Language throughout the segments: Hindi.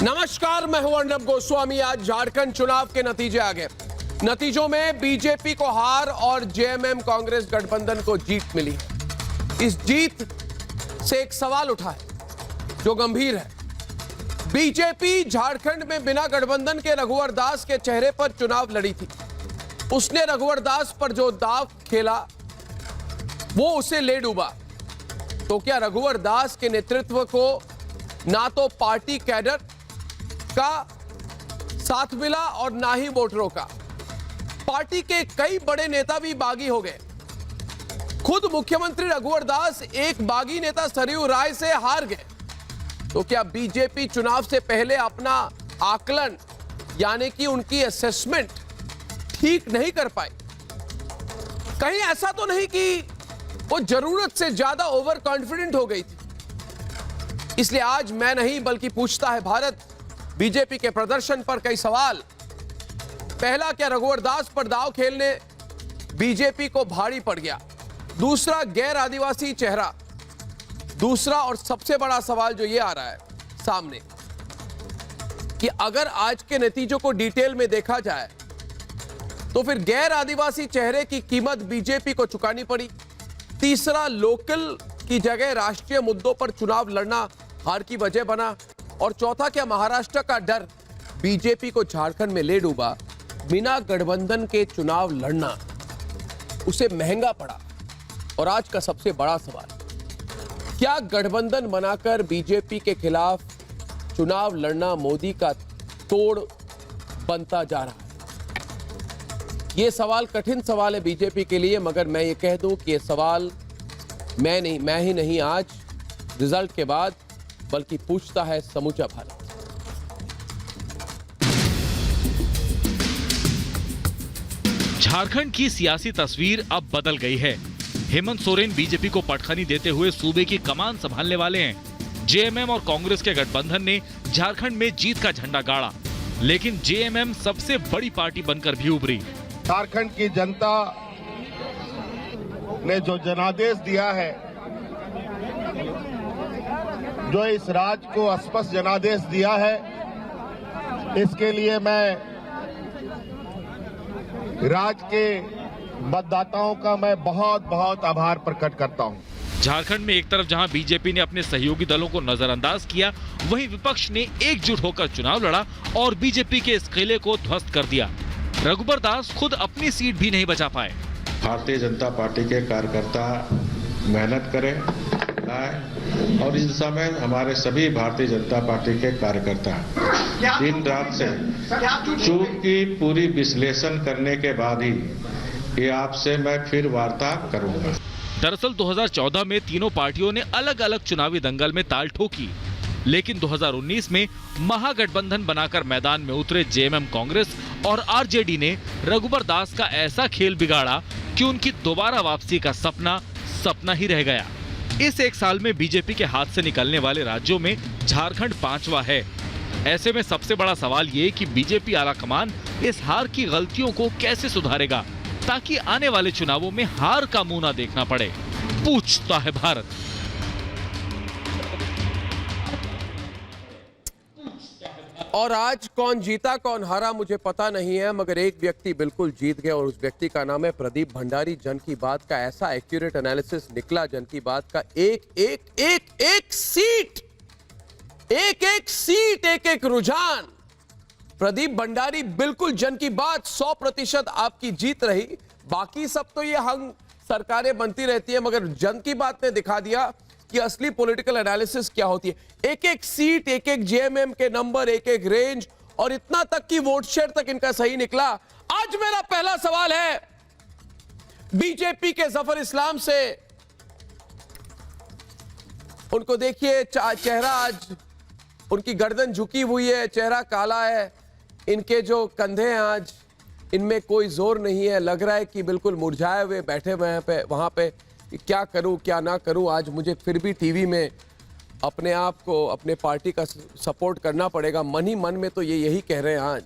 नमस्कार, मैं हूं अर्नब गोस्वामी। आज झारखंड चुनाव के नतीजे आ गए। नतीजों में बीजेपी को हार और जेएमएम कांग्रेस गठबंधन को जीत मिली। इस जीत से एक सवाल उठा है जो गंभीर है। बीजेपी झारखंड में बिना गठबंधन के रघुवर दास के चेहरे पर चुनाव लड़ी थी। उसने रघुवर दास पर जो दांव खेला वो उसे ले डूबा। तो क्या रघुवर दास के नेतृत्व को ना तो पार्टी कैडर का साथ मिला और ना ही वोटरों का। पार्टी के कई बड़े नेता भी बागी हो गए। खुद मुख्यमंत्री रघुवर दास एक बागी नेता सरयू राय से हार गए। तो क्या बीजेपी चुनाव से पहले अपना आकलन यानी कि उनकी असेसमेंट ठीक नहीं कर पाई? कहीं ऐसा तो नहीं कि वो जरूरत से ज्यादा ओवर कॉन्फिडेंट हो गई थी? इसलिए आज मैं नहीं बल्कि पूछता है भारत बीजेपी के प्रदर्शन पर कई सवाल। पहला, क्या रघुवर दास पर दांव खेलने बीजेपी को भारी पड़ गया? दूसरा, गैर आदिवासी चेहरा। दूसरा और सबसे बड़ा सवाल जो ये आ रहा है सामने कि अगर आज के नतीजों को डिटेल में देखा जाए तो फिर गैर आदिवासी चेहरे की कीमत बीजेपी को चुकानी पड़ी। तीसरा, लोकल की जगह राष्ट्रीय मुद्दों पर चुनाव लड़ना हार की वजह बना। और चौथा, क्या महाराष्ट्र का डर बीजेपी को झारखंड में ले डूबा? बिना गठबंधन के चुनाव लड़ना उसे महंगा पड़ा। और आज का सबसे बड़ा सवाल, क्या गठबंधन बनाकर बीजेपी के खिलाफ चुनाव लड़ना मोदी का तोड़ बनता जा रहा है? यह सवाल कठिन सवाल है बीजेपी के लिए, मगर मैं ये कह दूं कि यह सवाल मैं ही नहीं आज रिजल्ट के बाद बल्कि पूछता है समूचा भारत। झारखंड की सियासी तस्वीर अब बदल गई है। हेमंत सोरेन बीजेपी को पटखनी देते हुए सूबे की कमान संभालने वाले हैं। जेएमएम और कांग्रेस के गठबंधन ने झारखंड में जीत का झंडा गाड़ा, लेकिन जेएमएम सबसे बड़ी पार्टी बनकर भी उभरी। झारखंड की जनता ने जो जनादेश दिया है, जो इस राज्य को स्पष्ट जनादेश दिया है, इसके लिए मैं राज्य के मतदाताओं का मैं बहुत बहुत आभार प्रकट करता हूं। झारखंड में एक तरफ जहां बीजेपी ने अपने सहयोगी दलों को नजरअंदाज किया, वहीं विपक्ष ने एकजुट होकर चुनाव लड़ा और बीजेपी के इस किले को ध्वस्त कर दिया। रघुवर दास खुद अपनी सीट भी नहीं बचा पाए। भारतीय जनता पार्टी के कार्यकर्ता मेहनत करें और इस समय हमारे सभी भारतीय जनता पार्टी के कार्यकर्ता दिन रात से चूक की पूरी विश्लेषण करने के बाद ही ये आपसे मैं फिर वार्ता करूंगा। दरअसल 2014 में तीनों पार्टियों ने अलग अलग चुनावी दंगल में ताल ठोकी, लेकिन 2019 में महागठबंधन बनाकर मैदान में उतरे जेएमएम कांग्रेस और आरजेडी ने रघुवर दास का ऐसा खेल बिगाड़ा कि उनकी दोबारा वापसी का सपना ही रह गया। इस एक साल में बीजेपी के हाथ से निकलने वाले राज्यों में झारखंड 5वां है। ऐसे में सबसे बड़ा सवाल ये कि बीजेपी आलाकमान इस हार की गलतियों को कैसे सुधारेगा ताकि आने वाले चुनावों में हार का मुंह ना देखना पड़े, पूछता है भारत। और आज कौन जीता कौन हारा मुझे पता नहीं है, मगर एक व्यक्ति बिल्कुल जीत गया और उस व्यक्ति का नाम है प्रदीप भंडारी। जन की बात का ऐसा एक्यूरेट एनालिसिस निकला, जन की बात का एक सीट एक एक रुझान। प्रदीप भंडारी बिल्कुल जन की बात 100% आपकी जीत रही। बाकी सब तो ये हंग सरकारें बनती रहती है, मगर जन की बात ने दिखा दिया कि असली पॉलिटिकल एनालिसिस क्या होती है। एक एक सीट, एक एक जेएमएम के नंबर, एक एक रेंज, और इतना तक कि वोट शेयर तक इनका सही निकला। आज मेरा पहला सवाल है बीजेपी के जफर इस्लाम से। उनको देखिए, चेहरा आज उनकी गर्दन झुकी हुई है, चेहरा काला है। इनके जो कंधे हैं आज इनमें कोई जोर नहीं है। लग रहा है कि बिल्कुल मुरझाए हुए बैठे हुए हैं वहां पे क्या करूं क्या ना करूं। आज मुझे फिर भी टीवी में अपने आप को, अपने पार्टी का सपोर्ट करना पड़ेगा। मन ही मन में तो ये यही कह रहे हैं। आज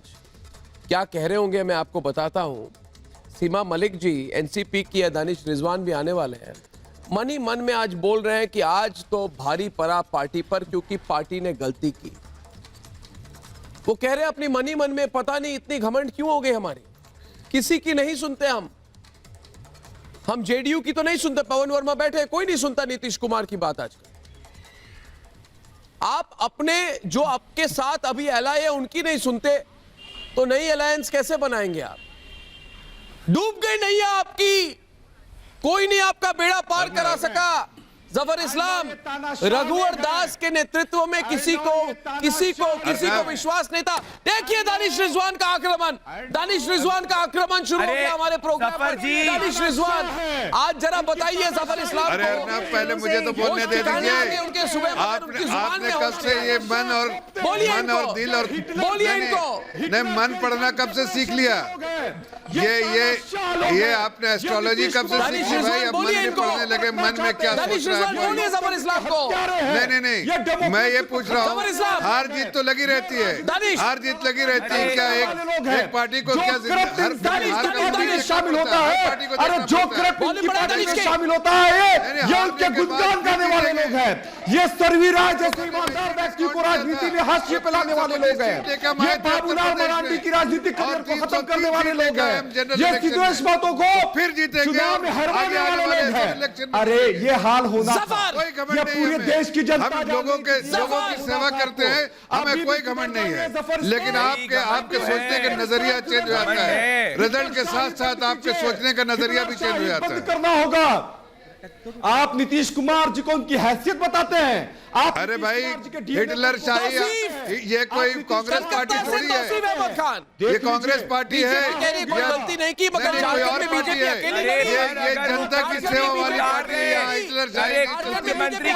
क्या कह रहे होंगे मैं आपको बताता हूं। सीमा मलिक जी एनसीपी की, दानिश रिजवान भी आने वाले हैं। मन ही मन में आज बोल रहे हैं कि आज तो भारी पड़ा पार्टी पर, क्योंकि पार्टी ने गलती की। वो कह रहे हैं अपनी मनी मन में, पता नहीं इतनी घमंड क्यों हो गई हमारी, किसी की नहीं सुनते हम जेडीयू की तो नहीं सुनते। पवन वर्मा बैठे, कोई नहीं सुनता नीतीश कुमार की बात आजकल। आप अपने जो आपके साथ अभी एलाई है उनकी नहीं सुनते तो नई अलायंस कैसे बनाएंगे आप? डूब गई नैया आपकी, कोई नहीं आपका बेड़ा पार करा सका। जफर इस्लाम, रघुवर दास के नेतृत्व में किसी को विश्वास नहीं था। देखिए दानिश रिजवान का आक्रमण, शुरू हो गया हमारे प्रोग्राम पर। दानिश रिजवान, आज जरा बताइए जफर इस्लाम अरे अरनब, पहले मुझे तो बोलने दे दीजिए। उनके सुबह आपने कब से ये मन और दिल और बोलिए इनको, नहीं मन पढ़ना कब से सीख लिया? ये आपने एस्ट्रोलॉजी कब से सीखी भाई? अब मन में पढ़ने लगे, मन में क्या सोच रहा है? बोलिए जफर इस्लाम को। नहीं, मैं ये पूछ रहा हूँ, हार जीत तो लगी रहती है, हार जीत लगी रहती है क्या? एक पार्टी को क्या शामिल होता है? अरे जो करप्ट इनकी पार्टी में शामिल होता है ये उनके गुणगान गाने वाले लोग हैं। ये सरवीराज जैसे ईमानदार व्यक्ति को राजनीति में हाशिए पे लाने वाले लोग हैं। ये बाबूलाल मरांडी की राजनीतिक करियर को खत्म करने वाले लोग हैं। ये सिद्धेश महतो को फिर जीतेंगे, चुनाव में हरवाने वाले लोग हैं। अरे ये हाल होना, ये पूरे देश की जनता, हम लोगों की सेवा करते हैं, हमें कोई घमंड नहीं है, लेकिन आपके सोचने का नजरिया चेंज हो जाता है। रिजल्ट के साथ साथ आपके सोचने का नजरिया भी चेंज हो जाता है। करना होगा। आप नीतीश कुमार जी को उनकी हैसियत बताते हैं। आप अरे भाई, हिटलर शाही, ये कोई कांग्रेस पार्टी थोड़ी है, ये कांग्रेस पार्टी है, कोई गलती नहीं की, मगर कोई और पार्टी है। ये जनता की सेवा वाली पार्टी है। हिटलर शाही मुख्यमंत्री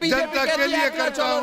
जनता के लिए करता हूँ।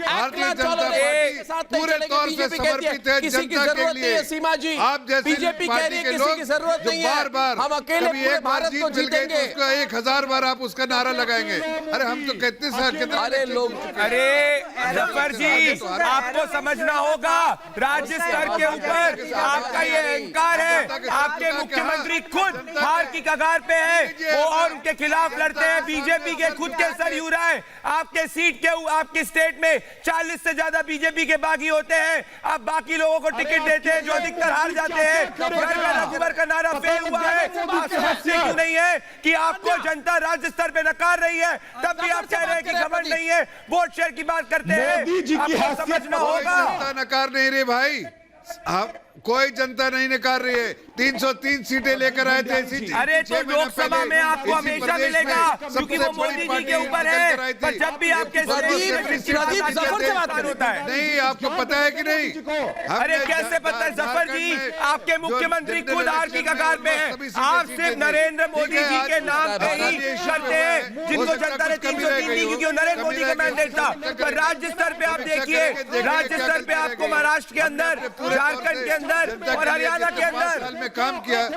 भारतीय जनता पार्टी पूरे तौर से समर्पित है जनता के लिए। सीमा जी, आप जैसे बीजेपी कह रही है किसी की जरूरत नहीं है, बार हम अकेले पूरे भारत को जीतेंगे। उसका 1000 बार आप उसका नारा लगाएंगे। अरे हम तो कितने साल अरे लोग, अरे जफर जी, आपको समझना होगा, राज्य स्तर के ऊपर आपका ये अहंकार है। आपके मुख्यमंत्री खुद हार की कगार पे है, वो और उनके खिलाफ लड़ते हैं। बीजेपी के खुद के सर यूं रहा है। आपके सीट के आपके स्टेट में 40 से ज्यादा बीजेपी के बागी होते हैं। आप बाकी लोगों को टिकट देते हैं जो अधिकतर हार जाते हैं। रघुवर का नारा फेल हुआ है, क्यों नहीं है कि आपको जनता राज्य स्तर पे नकार रही है, तब भी आप कह रहे हैं कि घमंड नहीं है, वोट शेयर की बात करते हैं। आपको समझना होगा, जनता नकार नहीं रही भाई, कोई जनता नहीं नकार रही है। 303 सीटें लेकर आए थे इसी। अरे तो लोकसभा में आपको हमेशा मिलेगा, क्योंकि वो मोदी जी के ऊपर है। पर जब भी आपके होता है, नहीं आपको पता है कि नहीं? अरे कैसे पता है जफर जी? आपके मुख्यमंत्री खुद हार की कगार पे हैं। आप सिर्फ नरेंद्र मोदी जी के नाम पे ही करते हैं, जिनको जनता ने 303 दी, क्योंकि वो नरेंद्र मोदी का मैंडेट था। पर राज्य स्तर पे आप देखिए, राज्य स्तर पे आपको महाराष्ट्र के अंदर, झारखंड के अंदर और हरियाणा के अंदर में काम किया।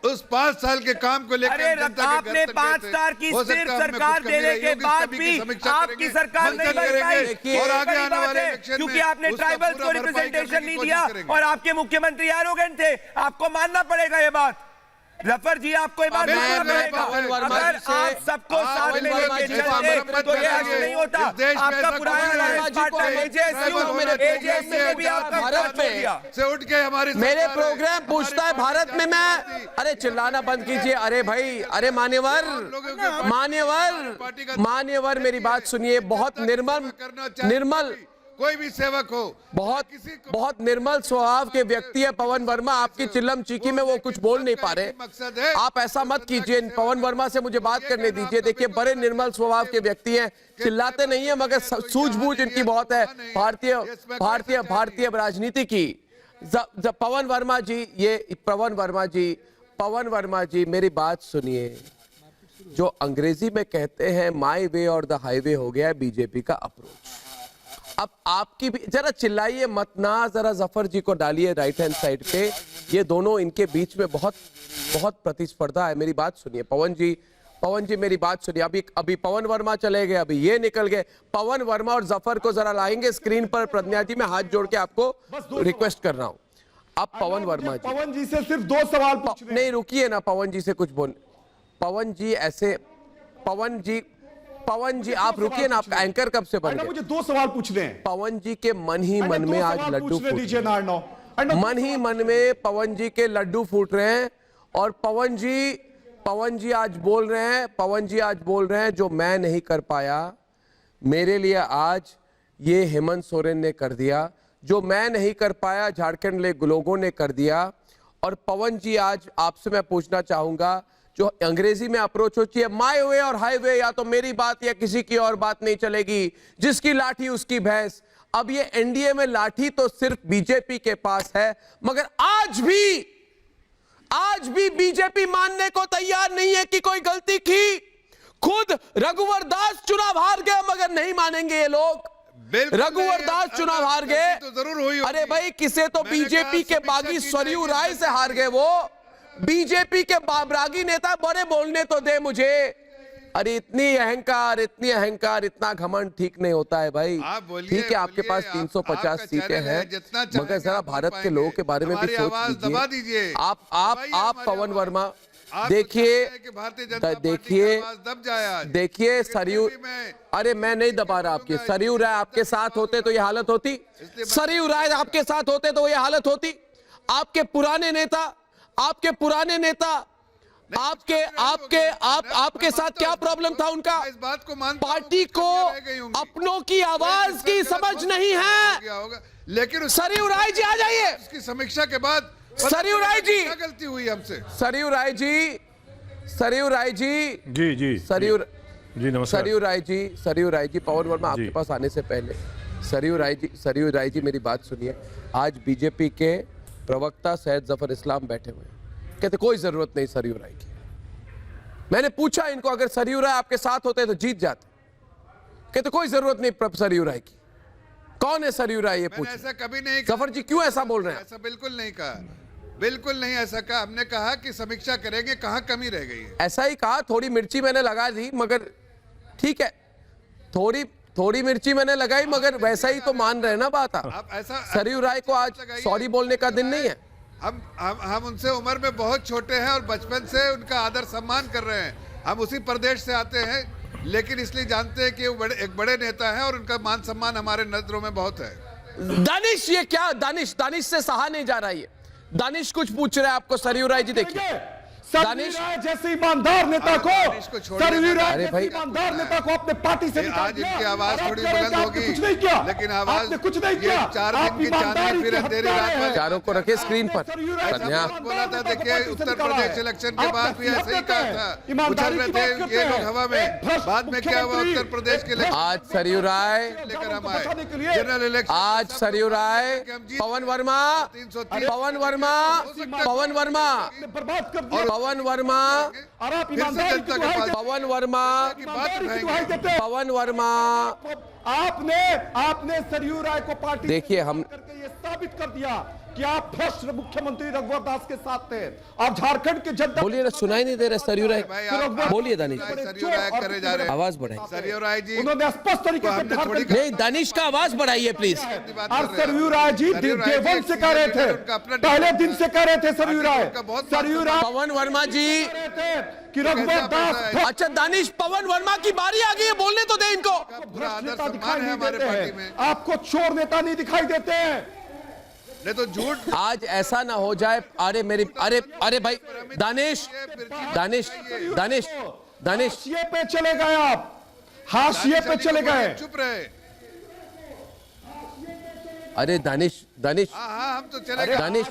उस 5 साल के काम को लेकर आपने 5 स्टार की सिर्फ सरकार देने के बाद भी आपकी सरकार नहीं बन पाई। और आगे आने वाले इलेक्शन क्योंकि आपने ट्राइबल्स को रिप्रेजेंटेशन नहीं दिया और आपके मुख्यमंत्री एरोगेंट थे। आपको मानना पड़ेगा ये बात। जफर जी, आपको ये बात मानना पड़ेगा। अगर आप सबको साथ में लेके चलते तो ये ऐसे नहीं होता। आपका पुराना से उठ के हमारे मेरे प्रोग्राम पूछता है भारत में मैं, अरे चिल्लाना बंद कीजिए। अरे भाई, अरे मान्यवर मेरी बात सुनिए। बहुत निर्मल कोई भी सेवक हो, बहुत निर्मल स्वभाव के व्यक्ति है पवन वर्मा। आपकी चिल्लम चीकी में वो कुछ बोल नहीं पा रहे। आप ऐसा मत कीजिए, पवन वर्मा से मुझे बात करने दीजिए। देखिए, बड़े निर्मल स्वभाव के व्यक्ति हैं, चिल्लाते नहीं है, मगर सूझबूझ इनकी बहुत है भारतीय राजनीति की। पवन वर्मा जी मेरी बात सुनिए। जो अंग्रेजी में कहते हैं माई वे और द हाईवे हो गया है बीजेपी का अप्रोच। अब आपकी भी जरा चिल्लाइए मत ना, जरा जफर जी को डालिए राइट हैंड साइड पे। ये दोनों, इनके बीच में बहुत प्रतिस्पर्धा है। मेरी बात सुनिए पवन जी मेरी बात सुनिए। अभी पवन वर्मा चले गए, अभी ये निकल गए। पवन वर्मा और जफर को जरा लाएंगे स्क्रीन पर। प्रज्ञा जी, मैं हाथ जोड़ के आपको रिक्वेस्ट कर रहा हूं। अब पवन वर्मा जी, पवन जी से सिर्फ 2 सवाल पूछने। नहीं रुकिए ना, पवन जी से कुछ बोल। पवन जी ऐसे पवन जी आप रुकिए ना, आपका एंकर कब से बन अण्णा गए? मुझे 2 सवाल पूछने हैं। पवन जी के मन ही मन में आज लड्डू फूट दीजिए ना अण्णा। मन ही मन में पवन जी के लड्डू फूट रहे हैं। और पवन जी आज बोल रहे हैं जो मैं नहीं कर पाया मेरे लिए आज ये हेमंत सोरेन ने कर दिया, जो मैं नहीं कर पाया झारखंड के लोगों ने कर दिया। और पवन जी आज आपसे मैं पूछना चाहूंगा, जो अंग्रेजी में अप्रोच होती है माय वे और हाईवे, या तो मेरी बात या किसी की और बात नहीं चलेगी, जिसकी लाठी उसकी भैंस। अब ये एनडीए में लाठी तो सिर्फ बीजेपी के पास है, मगर आज भी बीजेपी मानने को तैयार नहीं है कि कोई गलती की। खुद रघुवर दास चुनाव हार गए मगर नहीं मानेंगे ये लोग। रघुवर दास चुनाव हार गए तो जरूर हुई होगी। अरे भाई किसे तो मैंने बीजेपी कहा के बागी समीक्षा की सरयू जाएगी। राय से हार गए वो। बीजेपी के बाबरागी नेता बड़े बोलने तो दे मुझे। अरे इतनी अहंकार, इतना घमंड ठीक नहीं होता है भाई। आप बोलिए, ठीक है आपके पास आप- 350 आपका सीटें चैनल है, हैं, जितना चाहेंगे मगर जरा आप बोल भारत के पाएंगे। लोगों के बारे में भी हमारी सोच आवाज दबा दीजिए। लीजिए। आप दबाइए हमारी पवन आवाज। वर्मा आप देखिए, चाहते हैं कि भारतीय जनता पार्टी की देखिए, आवाज दब जाए आज। देखिए सरयू, इसलिए भी मैं- अरे मैं नहीं दबा रहा आपकी। सरयू राय आपके साथ होते तो ये हालत होती? सरयू राय आपके साथ होते तो ये हालत होती? आपके पुराने नेता आपके साथ क्या प्रॉब्लम था उनका? इस बात को मानता हूं, पार्टी को रह गई होंगी। अपनों की आवाज की समझ नहीं है। लेकिन सरयू राय जी आ जाइए। उसकी समीक्षा के बाद सरयू राय जी, क्या गलती हुई हमसे? सरयू राय जी, जी सरयू नमस्कार। सरयू राय जी, पवन वर्मा आपके पास आने से पहले सरयू राय जी मेरी बात सुनिए। आज बीजेपी के प्रवक्ता सैयद जफर इस्लाम बैठे हुए हैं, कहते कोई जरूरत नहीं सरयू राय की। मैंने पूछा इनको, अगर सरयू राय आपके साथ होते तो जीत जाते। कहते कोई जरूरत नहीं सरयू राय की। कौन है सरयू राय ये पूछ? ऐसा कभी नहीं कहा। जफर जी क्यों ऐसा बोल रहे हैं? ऐसा बिल्कुल नहीं कहा, बिल्कुल नहीं ऐसा कहा। हमने कहा कि समीक्षा करेंगे, कहां कमी रह गई है। ऐसा ही कहा, थोड़ी मिर्ची मैंने लगा दी, मगर ठीक है, थोड़ी मिर्ची मैंने लगाई, मगर वैसा ही तो मान रहे ना बात आप। आप ऐसा सरयू राय को आज सॉरी बोलने का दिन नहीं है। हम उनसे उम्र में बहुत छोटे हैं और बचपन से उनका आदर सम्मान कर रहे हैं। हम उसी प्रदेश से आते हैं, लेकिन इसलिए जानते हैं कि वो एक बड़े नेता हैं और उनका मान सम्मान हमारे नजरों में बहुत है। दानिश, ये क्या दानिश से सहा नहीं जा रहा है। दानिश कुछ पूछ रहे हैं आपको। सरयू राय जी देखिए, दानिश जैसे ईमानदार नेता को, सरयू राय अरे भाई, जैसे ईमानदार नेता को अपने पार्टी से निकाल आज दिया। इनकी आवाज और आप थोड़ी कह रहे हैं बुलंद कि आपने होगी, कुछ नहीं किया, लेकिन आवाज आपने कुछ नहीं ये किया। 4 आप दिन की चांदनी ईमानदारी फिर के अंधेरी हत्यारे रात में हैं। चारों को रखे स्क्रीन पर। सरयू राय कन्या, जैसे बोला था, ईमानदार देखिए नेता को उत्तर पार्टी से प्रदेश निकाला इलेक्शन है। के बाद आप भी ऐसे ही नसीहत कहा देते था, हैं, ईमानदारी उछल की रहे बात थे करते ये लोग हैं। हवा में। भ्रष्ट बाद में क्या हुआ? मुख्यमंत्री, उत्तर प्रदेश के इलेक्शन आज सरयू राय, लेकर हम आए बचाने के लिए। General election. आज सरयू राय, पवन वर्मा, बर्बाद कर दिया। पवन वर्मा, और आप फिर से ईमानदारी की जनता के दुहाई पास देते पवन वर्मा, की बात ईमानदारी की उठाएंगे। दुहाई देते हैं। पवन वर्मा। आपने सरयू राय को पार्टी देखिए, से हम- करके ये साबित कर दिया कि आप भ्रष्ट मुख्यमंत्री रघुवर दास के साथ थे। आप झारखंड के जनता बोलिए ना, सुनाई नहीं दे रहा सरयू राय। भाई, आप- बोलिए दानिश, सरयू राय करे जा रहे हैं। आवाज बढ़ाइए। सरयू राय जी उन्होंने स्पष्ट तरीके से हमने थोड़ी झारखंड नहीं, दानिश का आवाज बढ़ाइए प्लीज। और सरयू राय जी सरयू राय जी देवन एक से कह रहे सीनियर लीडर, उनका अपना थे, पहले दिन है। से कह रहे थे सरयू राय। उनका बहुत सरयू राय पवन वर्मा जी, कह रहे थे कि रघुवर दास पैसा है। अच्छा दानिश, पवन वर्मा की बारी आ गई है, बोलने तो दे इनको। पूरा भ्रष्ट आदर नेता दिखाई सम्मान है नहीं हमारे देते पार्टी हैं। में। आपको चोर नेता नहीं दिखाई देते हैं। नहीं तो झूठ आज ऐसा ना हो जाए। अरे भाई, दानिश, हाशिए पे चले गए आप, हाशिए पे चले गए। चुप रहे। अरे दानिश, हाँ हम तो चले गए। दानिश,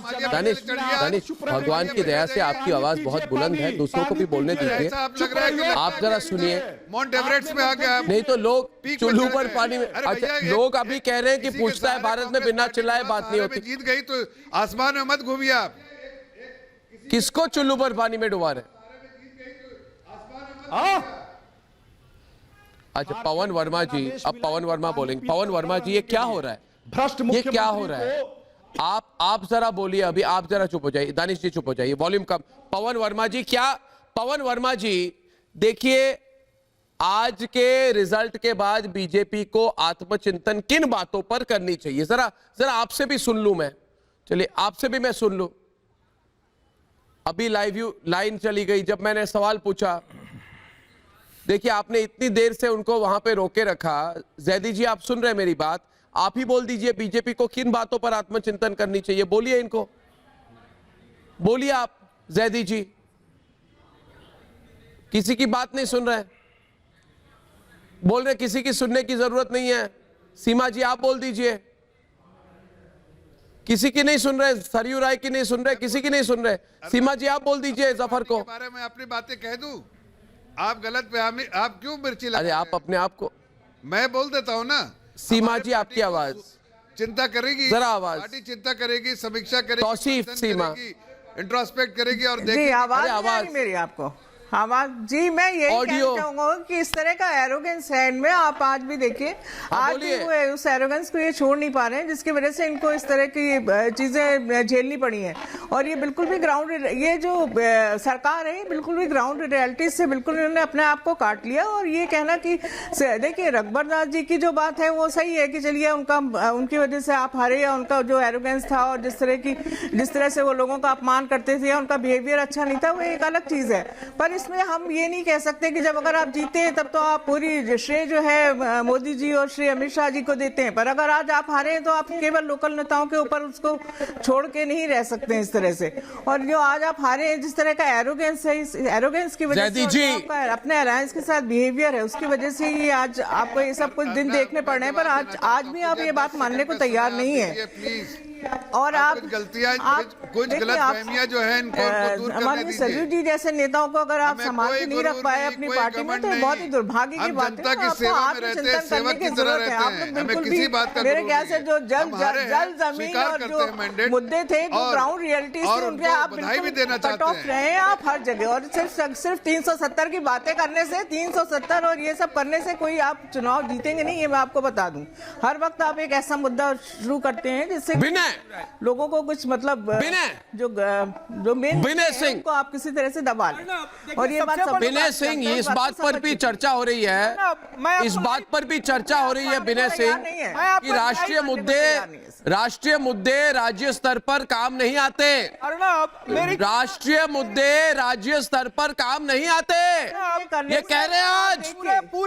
भगवान की दया से आपकी आवाज बहुत बुलंद है, दूसरों को भी बोलने दीजिए। ऐसा आप लग रहा है कि आप जरा सुनिए। माउंट एवरेस्ट में आ गया आप। नहीं तो लोग पीक चुल्लू पर पर चले पानी में। गए। अरे अच्छा, भैया, ये लोग अभी कह रहे हैं कि किसी के पूछता है सहारे भारत में कांग्रेस बिना पार्टी चिल्लाए के बात नहीं सहारे में होती। जीत गई तो आसमान में मत घूमिए आप। किसको चुल्लू पर पानी में डुबा रहे? अच्छा पवन वर्मा जी, अब पवन वर्मा बोलेंगे। पवन वर्मा जी, ये क्या हो रहा है? भ्रष्ट ये क्या हो रहा है? आप जरा बोलिए। अभी आप जरा चुप हो जाइए। दानिश जी चुप हो जाइए, वॉल्यूम कम। पवन वर्मा जी, क्या पवन वर्मा जी, देखिए आज के रिजल्ट के बाद बीजेपी को आत्मचिंतन किन बातों पर करनी चाहिए? जरा आपसे भी सुन लूं मैं। चलिए आपसे भी मैं सुन लूं। अभी लाइन चली गई जब मैंने सवाल पूछा। देखिए, आपने इतनी देर से उनको वहां पे रोके रखा। जैदी जी, आप सुन रहे हैं मेरी बात? आप ही बोल दीजिए बीजेपी को किन बातों पर आत्मचिंतन करनी चाहिए, बोलिए इनको, बोलिए आप जैदी जी। किसी की बात नहीं सुन रहे, बोल रहे किसी की सुनने की जरूरत नहीं है। सीमा जी, आप बोल दीजिए। किसी की नहीं सुन रहे, सरयू राय की नहीं सुन रहे, किसी की नहीं सुन रहे। सीमा जी, आप बोल दीजिए जफर को। बारे में अपनी बातें कह दूं? आप गलत फहमी, आप क्यों मिर्ची लगा? अरे आप अपने आप को, मैं बोल देता हूं ना। सीमा जी, आपकी आवाज चिंता करेगी, जरा आवाज। पार्टी चिंता करेगी, समीक्षा करेगी, तौसीफ सीमा, इंट्रोस्पेक्ट करेगी और जी देखेगी। आवाज अरे नहीं आ रही मेरी आपको? आवाज जी, मैं यही ऑडियो। कहना चाहूंगा कि इस तरह का एरोगेंस है इनमें। आप आज भी देखिए, आज भी वो उस एरोगेंस को ये छोड़ नहीं पा रहे हैं, जिसकी वजह से इनको इस तरह की चीजें झेलनी पड़ी हैं। और ये बिल्कुल भी ग्राउंड, ये जो सरकार है बिल्कुल भी ग्राउंड रियलिटी से बिल्कुल इन्होंने अपने आप को काट लिया। और ये कहना कि देखिए, रघुबर जी की जो बात है वो सही है कि चलिए उनकी वजह से आप हारे, या उनका जो एरोगेंस था और जिस तरह से वो लोगों का अपमान करते थे, उनका बिहेवियर अच्छा नहीं था, वो एक अलग चीज है। पर इसमें हम ये नहीं कह सकते कि जब अगर आप जीते हैं तब तो आप पूरी श्रेय जो है मोदी जी और श्री अमित शाह जी को देते हैं। पर अगर आज आप हारे हैं तो आप केवल लोकल नेताओं के ऊपर उसको छोड़ के नहीं रह सकते इस तरह से। और जो आज आप हारे हैं, जिस तरह का एरोगेंस है, इस एरोगेंस की वजह से आपका अपने अलायंस के साथ बिहेवियर है, उसकी वजह से ही आज आपको ये सब कुछ दिन देखने पड़ रहे हैं। पर आज भी आप ये बात मानने को तैयार नहीं है। और आप गलतियां, कुछ गलतफहमियां जो है इनको दूर करने दीजिए। सरयू जी जैसे नेताओं को अगर आप संभाल के नहीं रख पाए अपनी पार्टी में, तो बहुत ही दुर्भाग्य की बात है। जनता की सेवा में रहते हैं, सेवक की तरह रहते हैं। हमें किसी बात का मेरे ख्याल से जो जल जमीन और जो मुद्दे थे, जो ग्राउंड रियलिटी से, उनके आप बिल्कुल कट ऑफ रहे हैं आप हर जगह। और सिर्फ 370 की बातें करने से, 370 और ये सब करने से कोई आप चुनाव जीतेंगे नहीं, ये मैं आपको बता दूं। हर वक्त आप एक ऐसा मुद्दा शुरू करते हैं जिससे लोगों को कुछ मतलब जो मेन विनय सिंह को आप किसी तरह से दबा लें। और ये बात विनय सिंह, इस बात पर भी चर्चा हो रही है, इस बात पर भी चर्चा हो रही है विनय सिंह कि राष्ट्रीय मुद्दे राज्य स्तर पर काम नहीं आते। राष्ट्रीय मुद्दे राज्य स्तर पर काम नहीं आते, ये कह रहे हैं आज।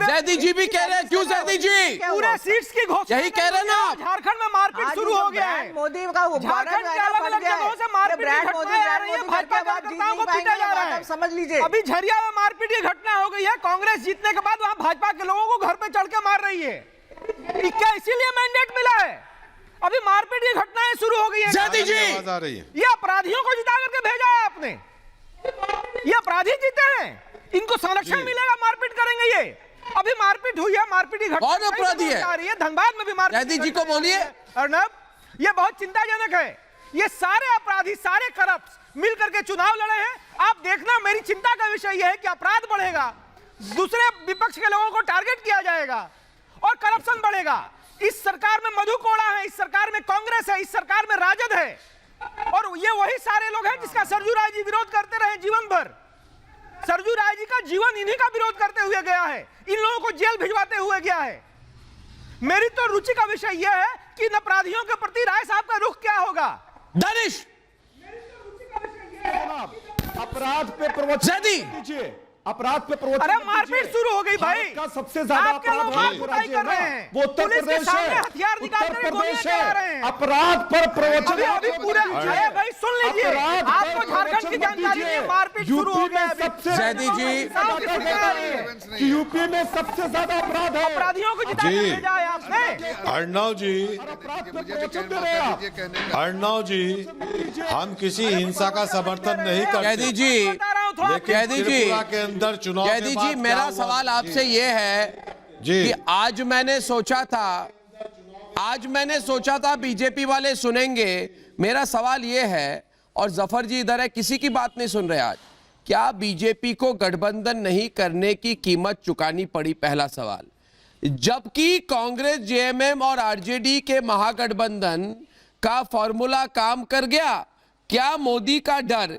जैदी जी भी कह रहे हैं। क्यों जैदी जी? पूरे सीट्स की घोषणा यही कह रहे हैं ना। झारखंड में मारपीट शुरू हो गया है। मोदी का झारखंड के अलग-अलग जगहों से मारपीट की घटनाएं आ रही है, भाजपा कार्यकर्ताओं को पीटा जा रहा है। समझ लीजिए, अभी झरिया में मारपीट की घटना हो गई है। कांग्रेस जीतने के बाद वहां भाजपा के लोगों को घर पे चढ़ के मार रही है। क्या इसीलिए मैंडेट मिला है? अभी मारपीट की घटनाएं शुरू हो गई है। जैदी जी, ये अपराधियों को जिता करके भेजा है आपने। ये अपराधी जीते हैं, इनको संरक्षण मिलेगा, मारपीट करेंगे ये। अभी मारपीट हुई है, मारपीट की घटना कौन अपराधी है? धनबाद में भी मारपीट। जैदी जी को बोलिए। अर्नब, ये बहुत चिंताजनक है। ये सारे अपराधी, सारे करप्ट मिल करके चुनाव लड़े हैं। आप देखना, मेरी चिंता का विषय यह है कि अपराध बढ़ेगा, दूसरे विपक्ष के लोगों को टारगेट किया जाएगा और करप्शन बढ़ेगा। इस सरकार में मधु कोड़ा है, इस सरकार में कांग्रेस है, इस सरकार में राजद है, और ये वही सारे लोग हैं जिसका सरयू राय जी विरोध करते रहे जीवन भर। सरयू राय जी का जीवन इन्हीं का विरोध करते हुए गया है, इन लोगों को जेल भिजवाते हुए गया है। मेरी तो रुचि का विषय यह है कि इन अपराधियों के प्रति राय साहब का रुख क्या होगा। दानिश, अपराध पे प्रवचन दीजिए, अपराध पे प्रवचन। अरे मारपीट शुरू हो गई भाई। का सबसे ज्यादा अपराध कर रहे हैं, वो उत्तर प्रदेश है, हथियार निकाल कर गोलियां चला रहे हैं। अपराध पर प्रवचन। अभी पूरे भाई सुन लीजिए, आपको झारखंड की जानकारी नहीं है, मारपीट शुरू हो गया है। जैदी जी, यूपी में सबसे ज्यादा अपराध है। अपराधियों को जिता के भेजा है आपने। अर्णव जी, हम किसी हिंसा का समर्थन नहीं करते। जैदी जी, त्रिपुरा के अंदर चुनाव के जैदी बाद जी, मेरा सवाल आपसे ये है कि आज मैंने सोचा था बीजेपी वाले सुनेंगे। मेरा सवाल ये है, और जफर जी इधर है, किसी की बात नहीं सुन रहे आज। क्या बीजेपी को गठबंधन नहीं करने की कीमत चुकानी पड़ी? पहला सवाल। जबकि कांग्रेस, जेएमएम और आरजेडी के महागठबंधन का फॉर्मूला काम कर गया। क्या मोदी का डर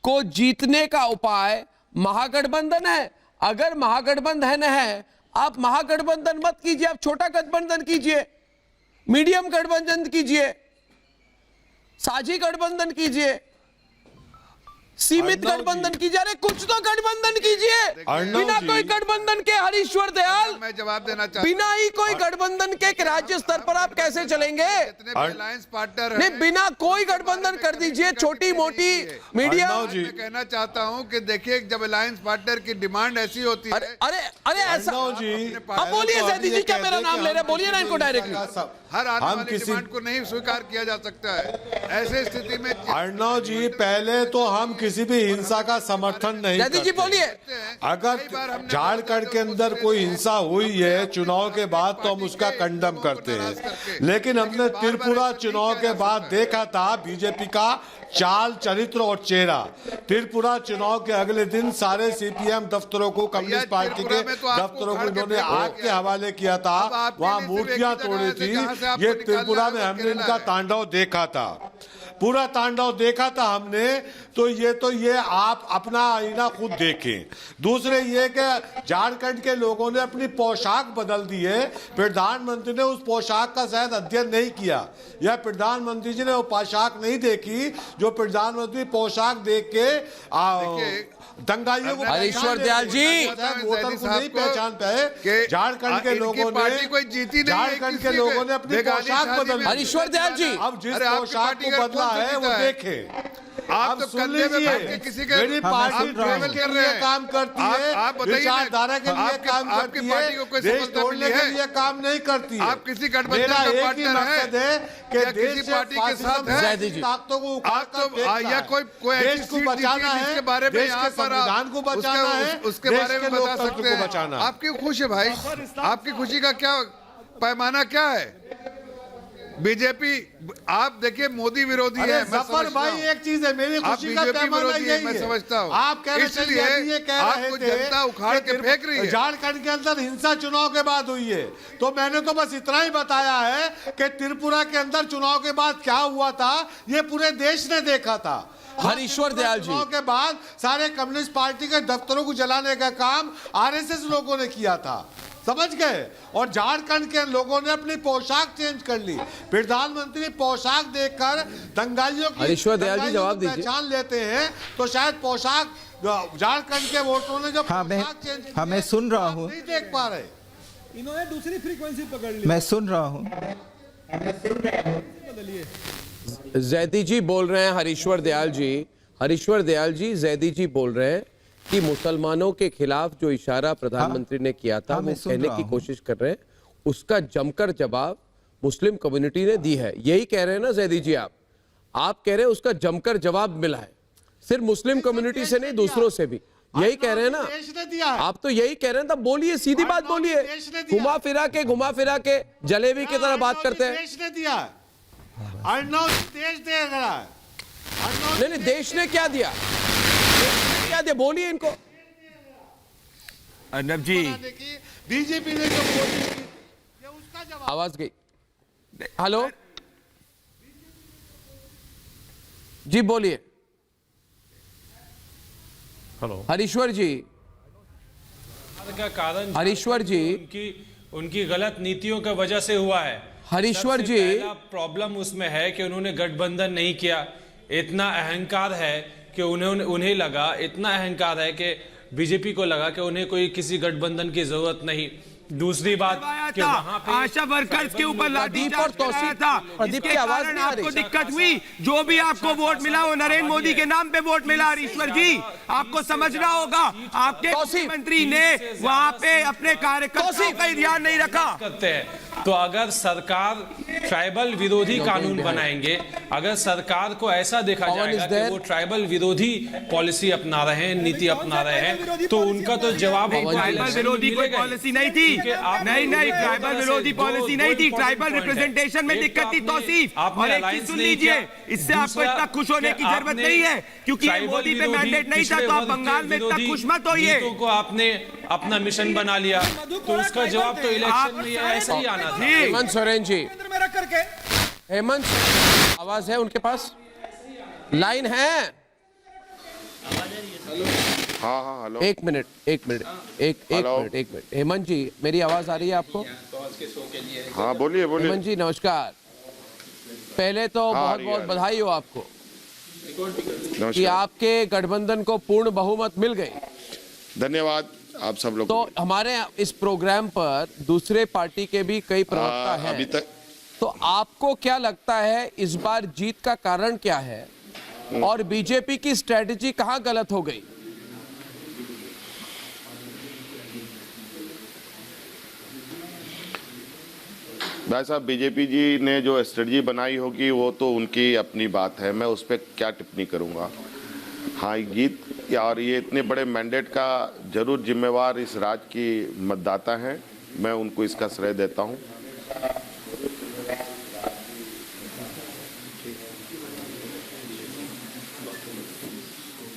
को जीतने का उपाय महागठबंधन है? अगर महागठबंधन है, आप महागठबंधन मत कीजिए, आप छोटा गठबंधन कीजिए, मीडियम गठबंधन कीजिए, साझी गठबंधन कीजिए। सीमित गठबंधन कीजिए। अरे कुछ तो गठबंधन कीजिए। बिना कोई गठबंधन के हरीश्वर दयाल, मैं जवाब देना चाहता बिना ही कोई गठबंधन के राज्य स्तर पर आप कैसे चलेंगे? जितने भी अलायंस पार्टनर नहीं, बिना कोई गठबंधन कर दीजिए। छोटी मोटी मीडिया, मैं कहना चाहता हूं कि देखिए, जब अलायंस पार्टनर की डिमांड ऐसी होती है। अरे ऐसा जी, अब बोलिए जैदी जी, क्या मेरा नाम ले रहे, बोलिए ना इनको डायरेक्टली। हर आने वाली डिमांड को नहीं स्वीकार किया जा सकता है। ऐसे स्थिति में अर्णव जी, पहले तो हम किसी भी हिंसा का समर्थन नहीं जैदी जी करते। बोलिए। अगर झारखंड के अंदर कोई हिंसा हुई है चुनाव के बाद तो हम उसका कंडम करते हैं, लेकिन हमने त्रिपुरा चुनाव के बाद देखा था बीजेपी का चाल, चरित्र और चेहरा। त्रिपुरा चुनाव के अगले दिन सारे सीपीएम दफ्तरों को, कम्युनिस्ट पार्टी के दफ्तरों को इन्होंने आग के हवाले किया था, वहां मूर्तियां तोड़ी थी। ये त्रिपुरा में हमने इनका तांडव देखा था, पूरा तांडव देखा था हमने। तो ये आप अपना आईना खुद देखें। दूसरे ये कि झारखंड के लोगों ने अपनी पोशाक बदल दी है। प्रधानमंत्री ने उस पोशाक का शायद अध्ययन नहीं किया, या प्रधानमंत्री जी ने वो पोशाक नहीं देखी जो प्रधानमंत्री पोशाक देख के दंगाइयों को हरीश्वर दयाल जी, वोटर को नहीं पहचान पाए। झारखंड के लोगों ने, कोई जीती नहीं, झारखंड के लोगों ने अपनी पोशाक बदल दी। हरीश्वर दयाल जी, अब जिस पोशाक को बदला है वो देखें। आप तो कंधे में बैठ के किसी के मेरी पार्टी ट्रैवल के लिए काम करती है, विचारधारा के लिए काम करती है, देश तोड़ने के लिए काम नहीं करती है। आप किसी गठबंधन का पार्टनर है कि किसी पार्टी के साथ है, ताकतों को आप तो या कोई देश को बचाना है, जिसके बारे में देश के संविधान को बचाना है, उसके बारे में बता सकते हैं। बचाना। आप क्यों खुश है भाई? आपकी खुशी का क्या पैमाना क्या है? बीजेपी, आप देखिए, मोदी विरोधी है। जफर भाई, एक चीज है, मेरी खुशी का पैमाना यही है, मैं समझता हूँ। आप कह रहे थे, ये कह रहे थे जनता उखाड़ के फेंक रही है। झारखंड के अंदर हिंसा चुनाव के बाद हुई है, तो मैंने तो बस इतना ही बताया है कि त्रिपुरा के अंदर चुनाव के बाद क्या हुआ था ये पूरे देश ने देखा था। हरीश्वर दयाल जी, चुनाव के बाद सारे कम्युनिस्ट पार्टी के दफ्तरों को जलाने का काम आरएसएस लोगों ने किया था, समझ गए। और झारखंड के लोगों ने अपनी पोशाक चेंज कर ली। प्रधानमंत्री पोशाक देखकर दंगाइयों की, हरीश्वर दयाल जी जवाब दीजिए। पहचान लेते हैं, तो शायद पोशाक झारखंड के वोटरों ने जो पोशाक चेंज की, मैं सुन रहा हूँ, नहीं देख पा रहे। इन्होंने दूसरी फ्रीक्वेंसी पकड़ ली। मैं सुन रहा हूँ। जैदी जी बोल रहे हैं, हरीश्वर दयाल जी, जैदी जी बोल रहे हैं कि मुसलमानों के खिलाफ जो इशारा प्रधानमंत्री ने किया था, वो कहने की कोशिश कर रहे हैं, उसका जमकर जवाब मुस्लिम कम्युनिटी ने दी है। यही कह रहे हैं ना जैदी जी? आप कह रहे हैं उसका जमकर जवाब मिला है, सिर्फ मुस्लिम कम्युनिटी से नहीं, दूसरों से भी। यही कह रहे हैं ना आप? तो यही कह रहे हैं, तब बोलिए, सीधी बात बोलिए। घुमा फिरा के जलेबी की तरह बात करते हैं। देश ने दिया, देश दे रहा है। नहीं, देश ने क्या दिया? बोलिए इनको। अर्नब जी, बीजेपी ने जो कोशिश की, ये उसका जवाब। आवाज गई। हेलो जी, बोलिए। हेलो, हरीश्वर जी, का कारण हरीश्वर जी, उनकी गलत नीतियों की वजह से हुआ है। हरीश्वर जी, पहला प्रॉब्लम उसमें है कि उन्होंने गठबंधन नहीं किया। इतना अहंकार है कि उन्हें लगा, इतना अहंकार है कि बीजेपी को लगा कि उन्हें कोई किसी गठबंधन की जरूरत नहीं। दूसरी बात कि वहां पे आशा वर्कर्स के ऊपर लाठीचार्ज कराया था, प्रदीप की इसके आवाज कारण नहीं आ रही। आपको दिक्कत हुई। जो भी आपको वोट मिला वो नरेंद्र मोदी के नाम पे वोट मिला। हरीश्वर जी, आपको समझना होगा, आपके मुख्यमंत्री ने वहां पे अपने कार्यकर्ताओं का ध्यान नहीं रखा। करते हैं तो अगर सरकार ट्राइबल विरोधी कानून बनाएंगे, अगर सरकार को ऐसा देखा जाएगा कि वो ट्राइबल विरोधी पॉलिसी अपना रहे हैं, नीति अपना रहे हैं, तो उनका तो जवाब ट्राइबल विरोधी कोई पॉलिसी नहीं थी। नहीं, ट्राइबल विरोधी पॉलिसी नहीं थी। ट्राइबल रिप्रेजेंटेशन में दिक्कत थी। तौसीफ, और एक चीज सुन लीजिए, इससे आपको इतना खुश होने की जरूरत नहीं है, क्योंकि ये मोदी पे मैंडेट नहीं था, तो आप बंगाल में इतना खुश मत होइए। को आपने अपना मिशन बना लिया, तो उसका जवाब तो इलेक्शन में ऐसे ही आना था। हेमंत सोरेन जी, हेमंत, आवाज है उनके पास? लाइन है? हाँ, हेलो। एक मिनट। हेमंत जी, मेरी आवाज आ रही है आपको? हाँ, बोलिए। हेमंत जी नमस्कार। पहले तो बहुत बहुत बधाई हो आपको। कि नमस्कार। आपके गठबंधन को पूर्ण बहुमत मिल गई। धन्यवाद आप सब लोग। तो हमारे इस प्रोग्राम पर दूसरे पार्टी के भी कई प्रवक्ता हैं। अभी तक तो आपको क्या लगता है इस बार जीत का कारण क्या है और बीजेपी की स्ट्रेटजी कहां गलत हो गई? भाई साहब, बीजेपी जी ने जो स्ट्रेटजी बनाई होगी वो तो उनकी अपनी बात है, मैं उस पर क्या टिप्पणी करूंगा। हाँ, जीत और ये इतने बड़े मैंडेट का जरूर जिम्मेवार इस राज्य की मतदाता हैं, मैं उनको इसका श्रेय देता हूं।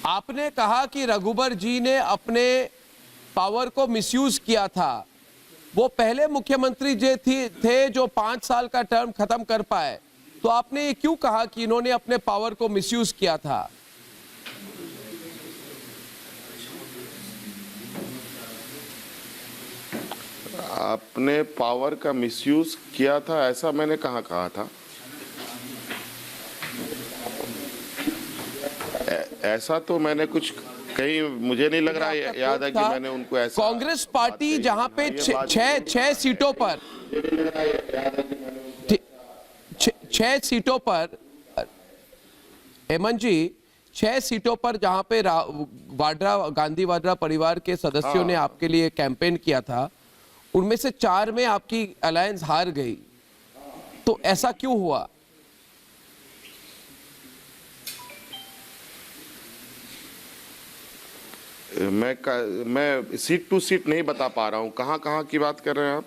आपने कहा कि रघुबर जी ने अपने पावर को मिसयूज किया था। वो पहले मुख्यमंत्री थे जो 5 साल का टर्म खत्म कर पाए, तो आपने ये क्यों कहा कि इन्होंने अपने पावर को मिसयूज किया था? आपने पावर का मिसयूज किया था ऐसा मैंने कहाँ कहा था? ऐसा तो मैंने कुछ कहीं मुझे नहीं लग रहा है, याद है कि मैंने उनको ऐसा। कांग्रेस पार्टी जहां पे छह सीटों पर 6 सीटों पर हेमंत जी 6 सीटों पर जहां पे वाड्रा गांधी वाड्रा परिवार के सदस्यों ने आपके लिए कैंपेन किया था, उनमें से 4 में आपकी अलायंस हार गई, तो ऐसा क्यों हुआ? मैं सीट टू सीट नहीं बता पा रहा हूं, कहां कहां की बात कर रहे हैं आप?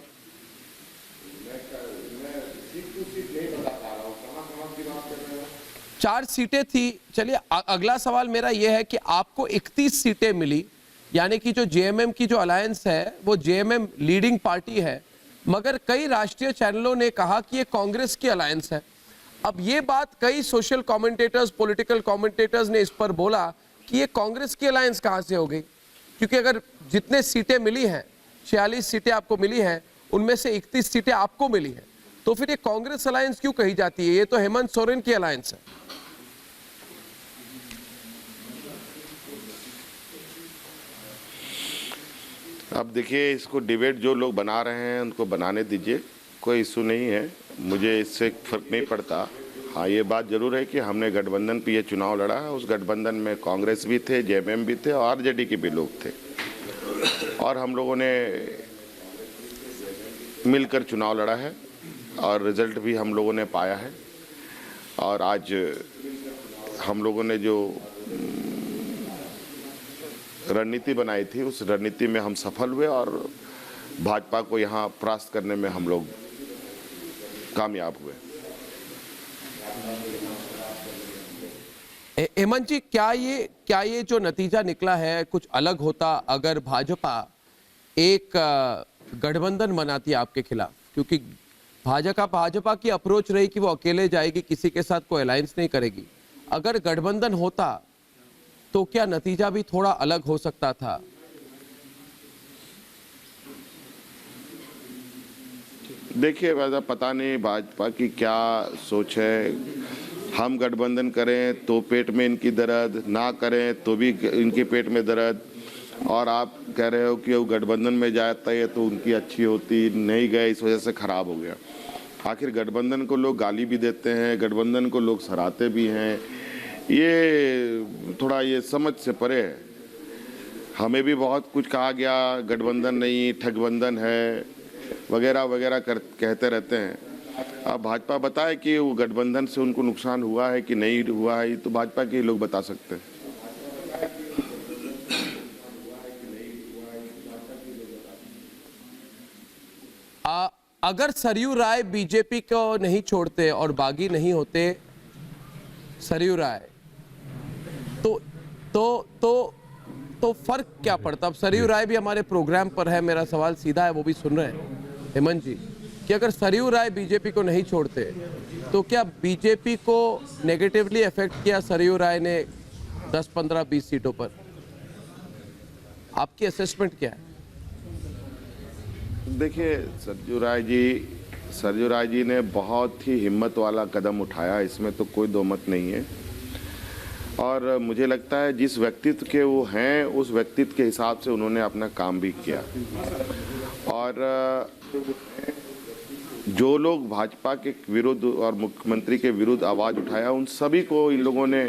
चार सीटें थी। चलिए अगला सवाल मेरा यह है कि आपको 31 सीटें मिली, यानी कि जो जेएमएम की जो अलायंस है वो जेएमएम लीडिंग पार्टी है, मगर कई राष्ट्रीय चैनलों ने कहा कि ये कांग्रेस की अलायंस है। अब ये बात कई सोशल कमेंटेटर्स, पॉलिटिकल कमेंटेटर्स ने इस पर बोला कि ये कांग्रेस की अलायंस कहां से हो गई, क्योंकि अगर जितने सीटें मिली हैं 46 सीटें आपको मिली हैं, उनमें से 31 सीटें आपको मिली हैं, तो फिर ये कांग्रेस अलायंस क्यों कही जाती है? ये तो हेमंत सोरेन की अलायंस है। अब देखिए, इसको डिबेट जो लोग बना रहे हैं उनको बनाने दीजिए, कोई इशू नहीं है, मुझे इससे फर्क नहीं पड़ता। हाँ, ये बात जरूर है कि हमने गठबंधन पे ये चुनाव लड़ा है। उस गठबंधन में कांग्रेस भी थे, जेएमएम भी थे और आरजेडी के भी लोग थे, और हम लोगों ने मिलकर चुनाव लड़ा है और रिजल्ट भी हम लोगों ने पाया है। और आज हम लोगों ने जो रणनीति बनाई थी उस रणनीति में हम सफल हुए और भाजपा को यहाँ परास्त करने में हम लोग कामयाब हुए। हेमंत जी, क्या ये जो नतीजा निकला है कुछ अलग होता अगर भाजपा एक गठबंधन बनाती आपके खिलाफ? क्योंकि भाजपा की अप्रोच रही कि वो अकेले जाएगी, किसी के साथ कोई अलायंस नहीं करेगी। अगर गठबंधन होता तो क्या नतीजा भी थोड़ा अलग हो सकता था? देखिए, वैसा पता नहीं भाजपा की क्या सोच है। हम गठबंधन करें तो पेट में इनकी दर्द, ना करें तो भी इनके पेट में दर्द, और आप कह रहे हो कि वो गठबंधन में जाता है तो उनकी अच्छी होती, नहीं गए इस वजह से खराब हो गया। आखिर गठबंधन को लोग गाली भी देते हैं, गठबंधन को लोग सराहते भी हैं, ये थोड़ा ये समझ से परे है। हमें भी बहुत कुछ कहा गया, गठबंधन नहीं ठगबंधन है वगैरह वगैरह कहते रहते हैं। अब भाजपा बताए कि वो गठबंधन से उनको नुकसान हुआ है कि नहीं हुआ है, तो भाजपा के लोग बता सकते हैं। अगर सरयू राय बीजेपी को नहीं छोड़ते और बागी नहीं होते सरयू राय, तो फर्क क्या पड़ता? अब सरयू राय भी हमारे प्रोग्राम पर है, मेरा सवाल सीधा है, वो भी सुन रहे हैं हेमंत जी, कि अगर सरयू राय बीजेपी को नहीं छोड़ते तो क्या बीजेपी को नेगेटिवली इफेक्ट किया सरयू राय ने 10, 15, 20 सीटों पर? आपकी असेसमेंट क्या है? देखिए, सरयू राय जी ने बहुत ही हिम्मत वाला कदम उठाया, इसमें तो कोई दो मत नहीं है। और मुझे लगता है जिस व्यक्तित्व के वो हैं उस व्यक्तित्व के हिसाब से उन्होंने अपना काम भी किया। और जो लोग भाजपा के विरुद्ध और मुख्यमंत्री के विरुद्ध आवाज़ उठाया उन सभी को इन लोगों ने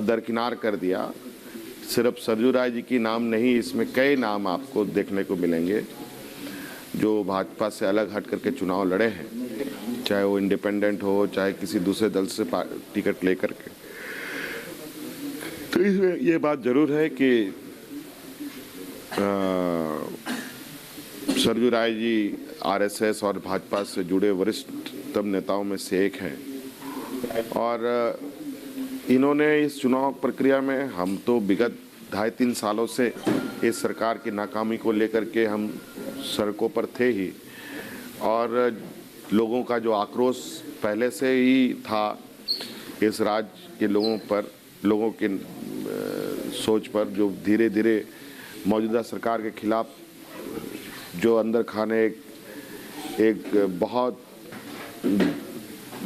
दरकिनार कर दिया। सिर्फ सरजू राय जी की नाम नहीं, इसमें कई नाम आपको देखने को मिलेंगे जो भाजपा से अलग हट करके चुनाव लड़े हैं, चाहे वो इंडिपेंडेंट हो चाहे किसी दूसरे दल से टिकट लेकर के। तो इसमें ये बात जरूर है कि सरजू राय जी आरएसएस और भाजपा से जुड़े वरिष्ठतम नेताओं में से एक हैं और इन्होंने इस चुनाव प्रक्रिया में, हम तो विगत 2.5-3 सालों से इस सरकार की नाकामी को लेकर के हम सड़कों पर थे ही और लोगों का जो आक्रोश पहले से ही था इस राज्य के लोगों पर, लोगों के सोच पर, जो धीरे धीरे मौजूदा सरकार के खिलाफ जो अंदर खाने एक बहुत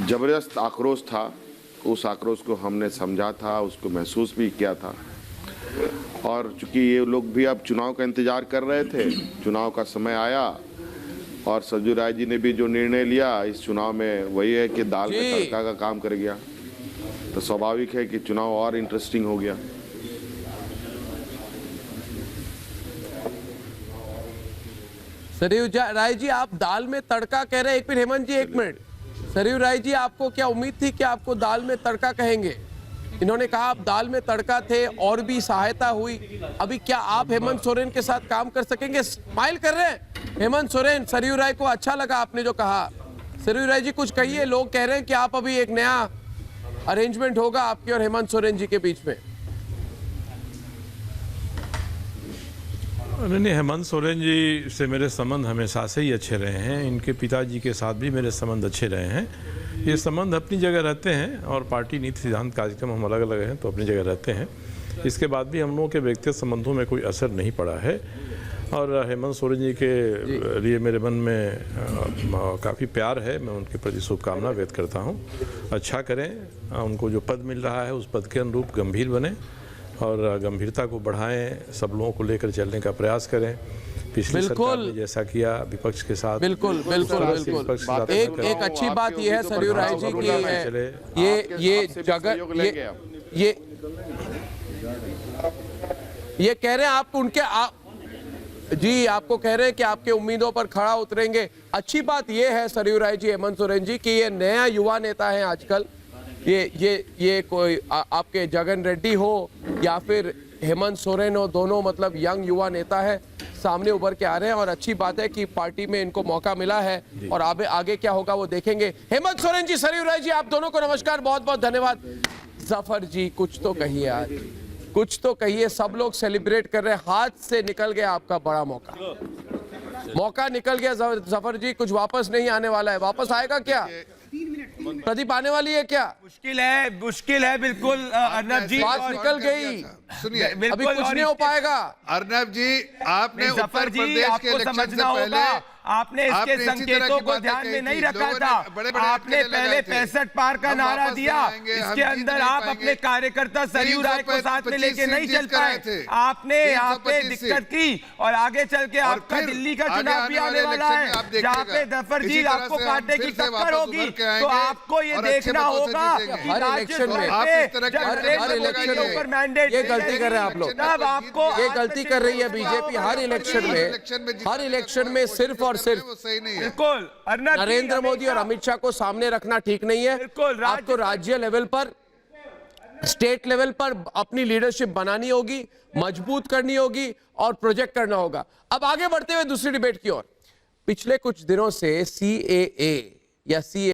ज़बरदस्त आक्रोश था, उस आक्रोश को हमने समझा था, उसको महसूस भी किया था। और चूंकि ये लोग भी अब चुनाव का इंतज़ार कर रहे थे, चुनाव का समय आया और सरजू राय जी ने भी जो निर्णय लिया इस चुनाव में वही है कि दाल में तड़का का काम कर गया, तो स्वाभाविक है कि चुनाव और इंटरेस्टिंग हो गया। सरयू राय जी, आप दाल में तड़का कह रहे हैं। एक मिनट हेमंत जी, एक मिनट। सरयू राय जी, आपको क्या उम्मीद थी कि आपको दाल में तड़का कहेंगे? इन्होंने कहा आप दाल में तड़का थे और भी सहायता हुई। अभी क्या आप हेमंत सोरेन के साथ काम कर सकेंगे? स्माइल कर रहे हैं हेमंत सोरेन। सरयू राय को अच्छा लगा आपने जो कहा। सरयू राय जी कुछ कहिए, लोग कह रहे हैं कि आप अभी एक नया अरेंजमेंट होगा आपके और हेमंत सोरेन जी के बीच में। नहीं, हेमंत सोरेन जी से मेरे संबंध हमेशा से ही अच्छे रहे हैं। इनके पिताजी के साथ भी मेरे संबंध अच्छे रहे हैं। ये संबंध अपनी जगह रहते हैं और पार्टी नीति सिद्धांत कार्यक्रम हम अलग अलग हैं तो अपनी जगह रहते हैं। इसके बाद भी हम लोगों के व्यक्तिगत संबंधों में कोई असर नहीं पड़ा है और हेमंत सोरेन जी के लिए मेरे मन में काफ़ी प्यार है। मैं उनके प्रति शुभकामना व्यक्त करता हूँ। अच्छा करें, उनको जो पद मिल रहा है उस पद के अनुरूप गंभीर बने और गंभीरता को बढ़ाएं, सब लोगों को लेकर चलने का प्रयास करें। पिछली सरकार ने जैसा किया विपक्ष के साथ, बिल्कुल। एक अच्छी बात यह है सरयू राय जी की ये जगह ये कह रहे हैं आप उनके जी आपको कह रहे हैं कि आपके उम्मीदों पर खड़ा उतरेंगे। अच्छी बात यह है सरयू राय जी, हेमंत सोरेन जी, कि ये नया युवा नेता है आजकल। ये कोई आपके जगन रेड्डी हो या फिर हेमंत सोरेन हो, दोनों मतलब यंग युवा नेता है, सामने उभर के आ रहे हैं और अच्छी बात है कि पार्टी में इनको मौका मिला है और आगे क्या होगा वो देखेंगे। हेमंत सोरेन जी, सरयू राय जी, आप दोनों को नमस्कार, बहुत बहुत धन्यवाद। जफर जी कुछ तो कहिए आज, कुछ तो कहिए। सब लोग सेलिब्रेट कर रहे हैं, हाथ से निकल गया आपका बड़ा मौका निकल गया जफर जी, कुछ वापस नहीं आने वाला है। वापस आएगा क्या? प्रदीप आने वाली है क्या? मुश्किल है बिल्कुल अर्नब जी, बात निकल गई, सुनिए अभी कुछ नहीं हो पाएगा। अर्नब जी, आपने उत्तर प्रदेश के इलेक्शन से पहले आपने इसके संकेतों को ध्यान में नहीं रखा था। आपने पहले 65 पार का नारा दिया, इसके अंदर आप अपने कार्यकर्ता सरयू राय को साथ में लेके नहीं चल पाए। आपने यहाँ पे दिक्कत की और आगे चल के आपका दिल्ली का चुनाव भी आने वाला है जहाँ पे जफर जी आपको कांटे की टक्कर होगी। तो आपको ये देखना होगा हर इलेक्शन में मैंडेट ये गलती कर रहे हैं आप लोग। तब आपको ये गलती कर रही है बीजेपी हर इलेक्शन में सिर्फ और सिर्फ बिल्कुल नरेंद्र मोदी और अमित शाह को सामने रखना ठीक नहीं है। आपको राज्य लेवल पर, स्टेट लेवल पर अपनी लीडरशिप बनानी होगी, मजबूत करनी होगी और प्रोजेक्ट करना होगा। अब आगे बढ़ते हुए दूसरी डिबेट की ओर। पिछले कुछ दिनों से CAA या